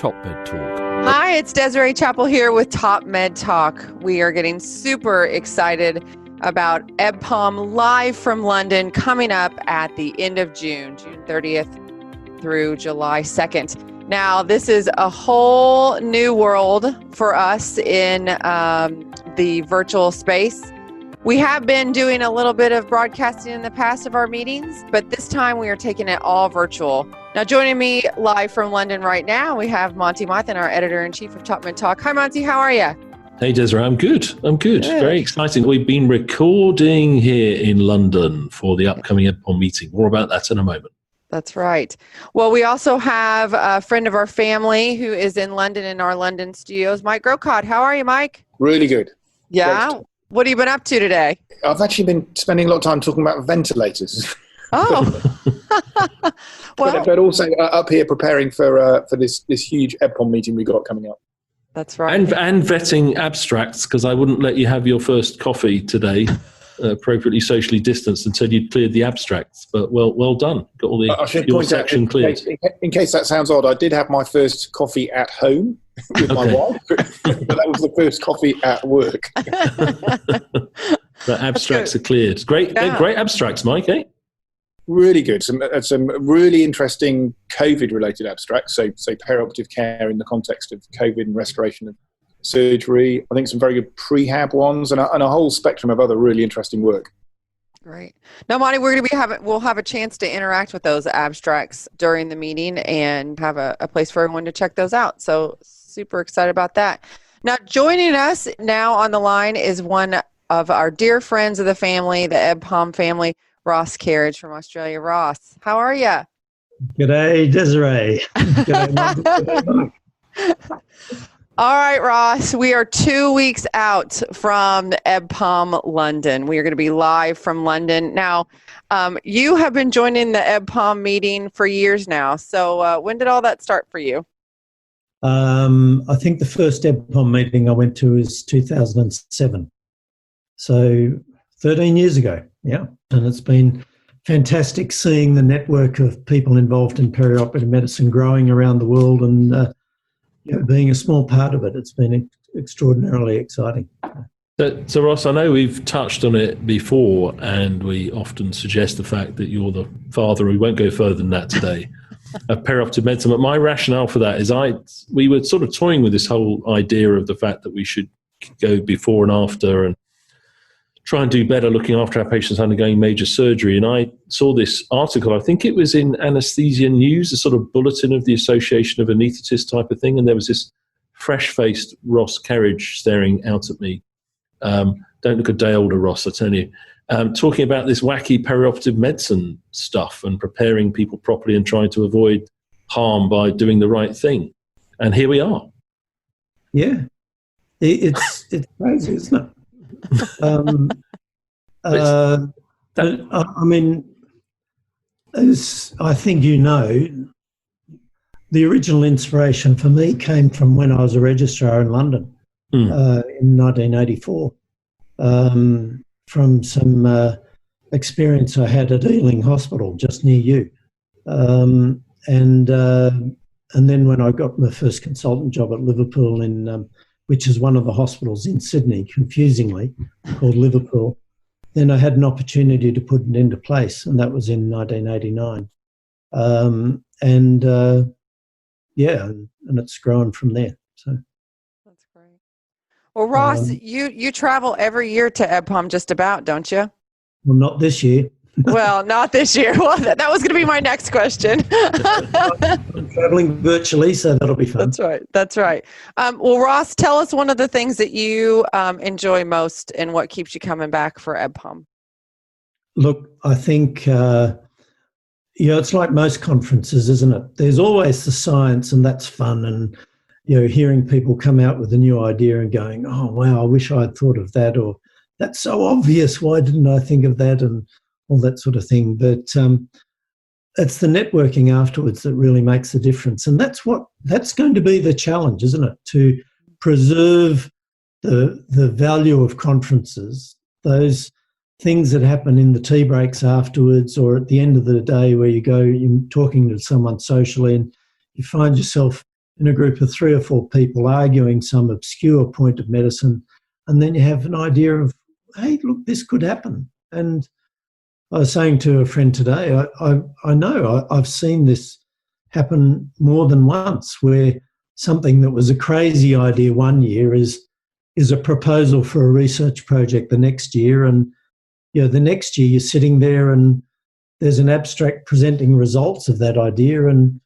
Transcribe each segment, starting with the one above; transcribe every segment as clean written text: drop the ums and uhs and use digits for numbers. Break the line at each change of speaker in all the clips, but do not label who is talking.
TopMedTalk.
Hi, it's Desiree Chappell here with TopMedTalk. We are getting super excited about EBPOM Live from London coming up at the end of June 30th through July 2nd. Now, this is a whole new world for us in the virtual space. We have been doing a little bit of broadcasting in the past of our meetings, but this time we are taking it all virtual. Now, joining me live from London right now, we have Monty Mythen, our editor-in-chief of TopMedTalk. Hi, Monty. How are you?
Hey, Desiree. I'm good. Very exciting. We've been recording here in London for the upcoming EBPOM meeting. More about that in a moment.
That's right. Well, we also have a friend of our family who is in London in our London studios, Mike Grocott. How are you, Mike?
Really good.
Yeah?
Great.
What have you been up to today?
I've actually been spending a lot of time talking about ventilators.
Oh. Well,
but also up here preparing for this huge EBPOM meeting we got coming up.
That's right.
And vetting abstracts, because I wouldn't let you have your first coffee today, appropriately socially distanced, until you'd cleared the abstracts. But well done. Got all your section cleared.
In case that sounds odd, I did have my first coffee at home with my wife, but that was the first coffee at work.
The abstracts are cleared. Great,
Yeah.
great abstracts, Mike, eh?
Really good. Some really interesting COVID-related abstracts. So perioperative care in the context of COVID and restoration of surgery. I think some very good prehab ones and a whole spectrum of other really interesting work.
Great. Now, Monty, we'll have a chance to interact with those abstracts during the meeting and have a place for everyone to check those out. So super excited about that. Now, joining us now on the line is one of our dear friends of the family, the EBPOM family, Ross Carriage from Australia. Ross, how are you?
G'day, Desiree. G'day, Mike.
All right, Ross, we are 2 weeks out from EBPOM London. We are going to be live from London. Now, you have been joining the EBPOM meeting for years now. So when did all that start for you?
I think the first EBPOM meeting I went to was 2007. So 13 years ago, yeah. And it's been fantastic seeing the network of people involved in perioperative medicine growing around the world and being a small part of it. It's been extraordinarily exciting.
So, Ross, I know we've touched on it before, and we often suggest the fact that you're the father, we won't go further than that today, of perioperative medicine. But my rationale for that is we were sort of toying with this whole idea of the fact that we should go before and after and try and do better looking after our patients undergoing major surgery. And I saw this article, I think it was in Anesthesia News, a sort of bulletin of the Association of Anaesthetists type of thing. And there was this fresh-faced Ross Carriage staring out at me. Don't look a day older, Ross, I tell you. Talking about this wacky perioperative medicine stuff and preparing people properly and trying to avoid harm by doing the right thing. And here we are.
Yeah. It's crazy, isn't it? I mean, as I think you know, the original inspiration for me came from when I was a registrar in London in 1984, from some experience I had at Ealing Hospital just near you, and then when I got my first consultant job at Liverpool which is one of the hospitals in Sydney, confusingly, called Liverpool. Then I had an opportunity to put it into place, and that was in 1989. And it's grown from there. So
that's great. Well, Ross, you travel every year to EBPOM just about, don't you?
Well, not this year.
Well, not this year. Well, that was going to be my next question.
I'm traveling virtually, so that'll be fun.
That's right. Well, Ross, tell us one of the things that you enjoy most and what keeps you coming back for EBPOM.
Look, I think, it's like most conferences, isn't it? There's always the science, and that's fun. And, hearing people come out with a new idea and going, oh, wow, I wish I'd thought of that, or that's so obvious, why didn't I think of that, and all that sort of thing. But it's the networking afterwards that really makes the difference. And that's going to be the challenge, isn't it? To preserve the value of conferences, those things that happen in the tea breaks afterwards or at the end of the day where you're talking to someone socially and you find yourself in a group of 3 or 4 people arguing some obscure point of medicine, and then you have an idea of, hey, look, this could happen. And I was saying to a friend today, I know I've seen this happen more than once, where something that was a crazy idea one year is a proposal for a research project the next year, and the next year you're sitting there and there's an abstract presenting results of that idea, and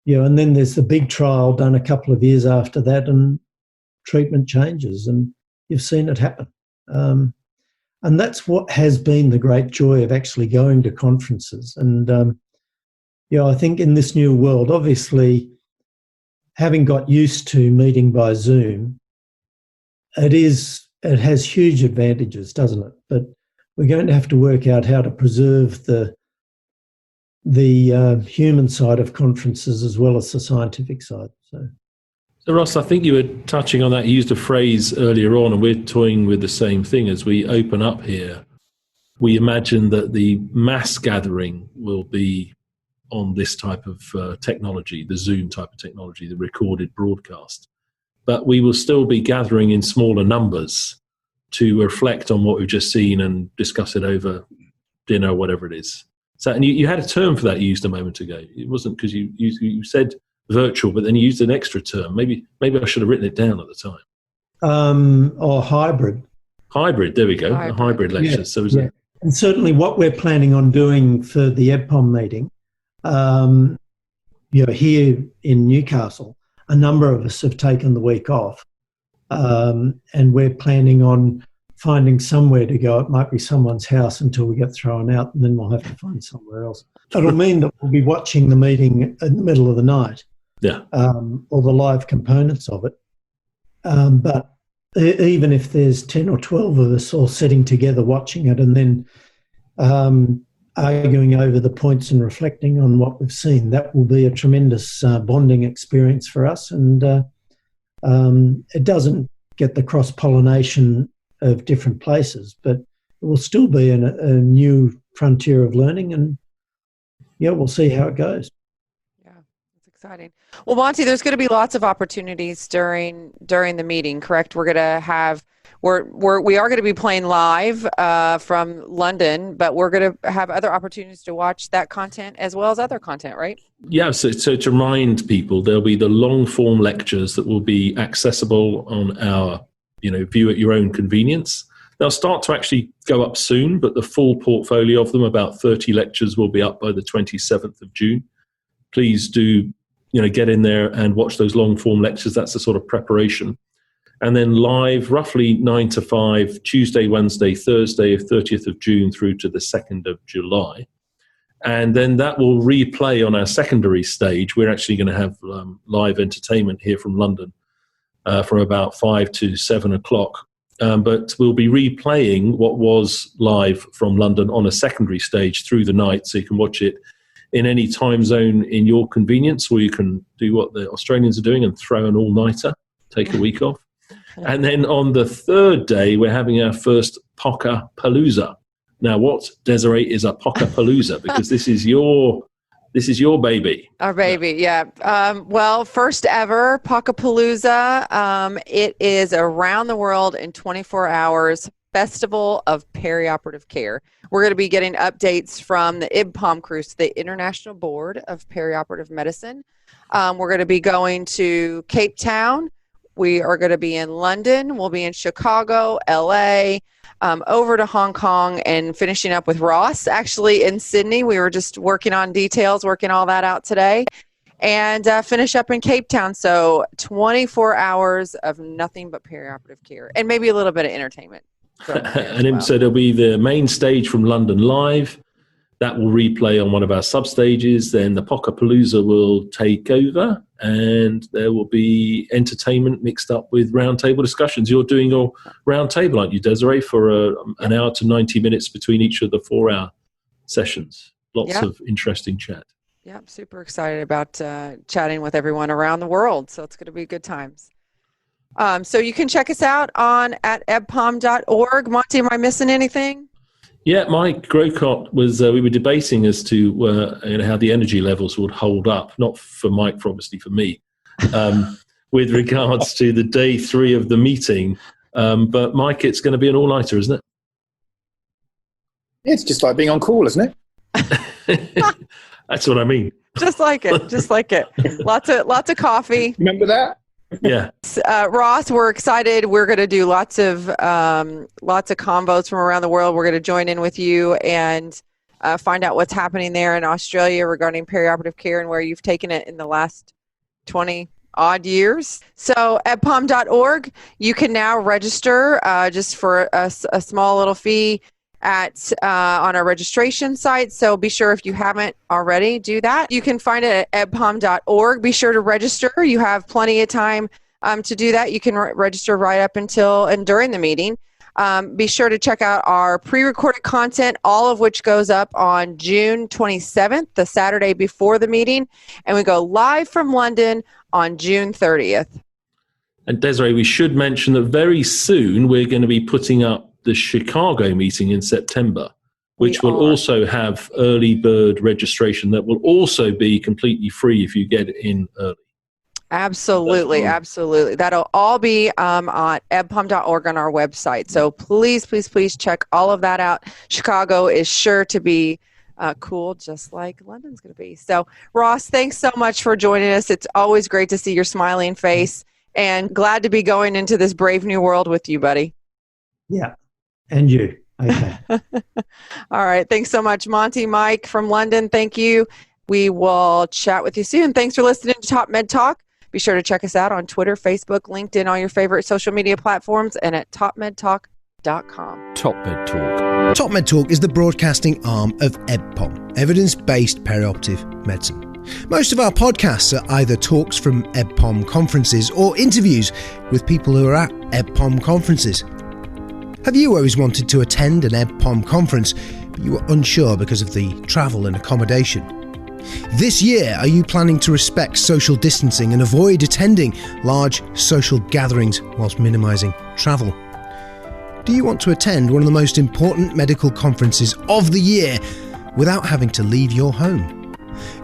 and then there's the big trial done a couple of years after that, and treatment changes, and you've seen it happen. And that's what has been the great joy of actually going to conferences. And, I think in this new world, obviously, having got used to meeting by Zoom, it has huge advantages, doesn't it? But we're going to have to work out how to preserve the human side of conferences as well as the scientific side.
So Ross, I think you were touching on that. You used a phrase earlier on, and we're toying with the same thing as we open up here. We imagine that the mass gathering will be on this type of technology, the Zoom type of technology, the recorded broadcast. But we will still be gathering in smaller numbers to reflect on what we've just seen and discuss it over dinner or whatever it is. So, and you had a term for that you used a moment ago. It wasn't because you said virtual, but then you used an extra term. Maybe I should have written it down at the time.
Or hybrid.
Hybrid, there we go. A hybrid lecture.
Yeah,
so
and certainly what we're planning on doing for the EBPOM meeting, here in Newcastle, a number of us have taken the week off, and we're planning on finding somewhere to go. It might be someone's house until we get thrown out, and then we'll have to find somewhere else. It'll mean that we'll be watching the meeting in the middle of the night, or the live components of it. But even if there's 10 or 12 of us all sitting together watching it and then arguing over the points and reflecting on what we've seen, that will be a tremendous bonding experience for us. And it doesn't get the cross-pollination of different places, but it will still be a new frontier of learning, and we'll see how it goes.
Yeah, it's exciting. Well, Monty, there's going to be lots of opportunities during the meeting, correct? We're going to have we are going to be playing live from London, but we're going to have other opportunities to watch that content as well as other content, right?
Yeah, so to remind people, there'll be the long form lectures that will be accessible on our view at your own convenience. They'll start to actually go up soon, but the full portfolio of them, about 30 lectures, will be up by the 27th of June. Please do, get in there and watch those long form lectures. That's the sort of preparation. And then live, roughly 9 to 5, Tuesday, Wednesday, Thursday, 30th of June through to the 2nd of July. And then that will replay on our secondary stage. We're actually going to have live entertainment here from London from about 5 to 7 o'clock. But we'll be replaying what was live from London on a secondary stage through the night, so you can watch it in any time zone in your convenience, or you can do what the Australians are doing and throw an all-nighter, take a week off. And then on the third day, we're having our first Pockapalooza. Now, what, Desiree, is a Pockapalooza? Because this is your baby.
Our baby, yeah. Well, first ever Pockapalooza. It is around the world in 24 hours festival of perioperative care. We're going to be getting updates from the EBPOM cruise, the International Board of Perioperative Medicine. We're going to be going to Cape Town. We are going to be in London. We'll be in Chicago, LA, over to Hong Kong, and finishing up with Ross, actually in Sydney. We were just working on details, working all that out today, and finish up in Cape Town. So 24 hours of nothing but perioperative care, and maybe a little bit of entertainment.
So there'll be the main stage from London live. That will replay on one of our substages. Then the Pockapalooza will take over, and there will be entertainment mixed up with roundtable discussions. You're doing your roundtable, aren't you, Desiree, for an hour to 90 minutes between each of the 4-hour sessions. Lots of interesting chat.
Yeah, I'm super excited about chatting with everyone around the world. So it's going to be good times. So you can check us out at ebpom.org. Monty, am I missing anything?
Yeah, Mike Grocott was, we were debating as to how the energy levels would hold up, not for Mike, obviously for me, with regards to the day 3 of the meeting. But Mike, it's going to be an all-nighter, isn't it?
It's just like being on call, isn't
it? That's what I mean.
Just like it. Just like it. Lots of coffee.
Remember that?
Yeah.
Ross, we're excited. We're going to do lots of convos from around the world. We're going to join in with you and find out what's happening there in Australia regarding perioperative care and where you've taken it in the last 20 odd years. So ebpom.org, you can now register just for a small little fee on our registration site. So be sure, if you haven't already, do that. You can find it at ebpom.org. Be sure to register. You have plenty of time to do that. You can register right up until and during the meeting. Be sure to check out our pre-recorded content, all of which goes up on June 27th, the Saturday before the meeting. And we go live from London on June 30th.
And Desiree, we should mention that very soon we're going to be putting up the Chicago meeting in September, which will also have early bird registration that will also be completely free if you get in early.
Absolutely, absolutely. That'll all be on ebpom.org on our website. So please, please, please check all of that out. Chicago is sure to be cool, just like London's going to be. So Ross, thanks so much for joining us. It's always great to see your smiling face, and glad to be going into this brave new world with you, buddy.
Yeah. And you. Okay.
All right. Thanks so much, Monty. Mike from London, thank you. We will chat with you soon. Thanks for listening to Top Med Talk. Be sure to check us out on Twitter, Facebook, LinkedIn, all your favorite social media platforms, and at TopMedTalk.com.
Top Med Talk. Top Med Talk is the broadcasting arm of EBPOM, Evidence Based Perioperative Medicine. Most of our podcasts are either talks from EBPOM conferences or interviews with people who are at EBPOM conferences. Have you always wanted to attend an EBPOM conference, but you were unsure because of the travel and accommodation? This year, are you planning to respect social distancing and avoid attending large social gatherings whilst minimising travel? Do you want to attend one of the most important medical conferences of the year without having to leave your home?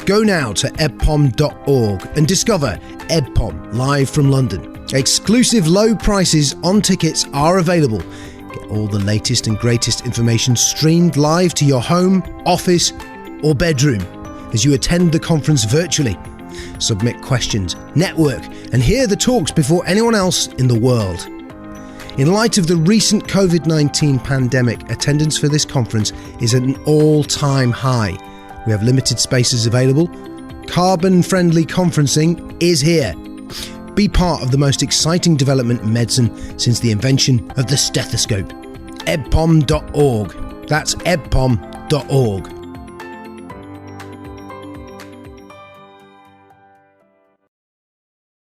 Go now to ebpom.org and discover EBPOM Live from London. Exclusive low prices on tickets are available. Get all the latest and greatest information streamed live to your home, office, or bedroom as you attend the conference virtually. Submit questions, network, and hear the talks before anyone else in the world. In light of the recent COVID-19 pandemic, attendance for this conference is at an all-time high. We have limited spaces available. Carbon-friendly conferencing is here. Be part of the most exciting development in medicine since the invention of the stethoscope. ebpom.org. That's ebpom.org.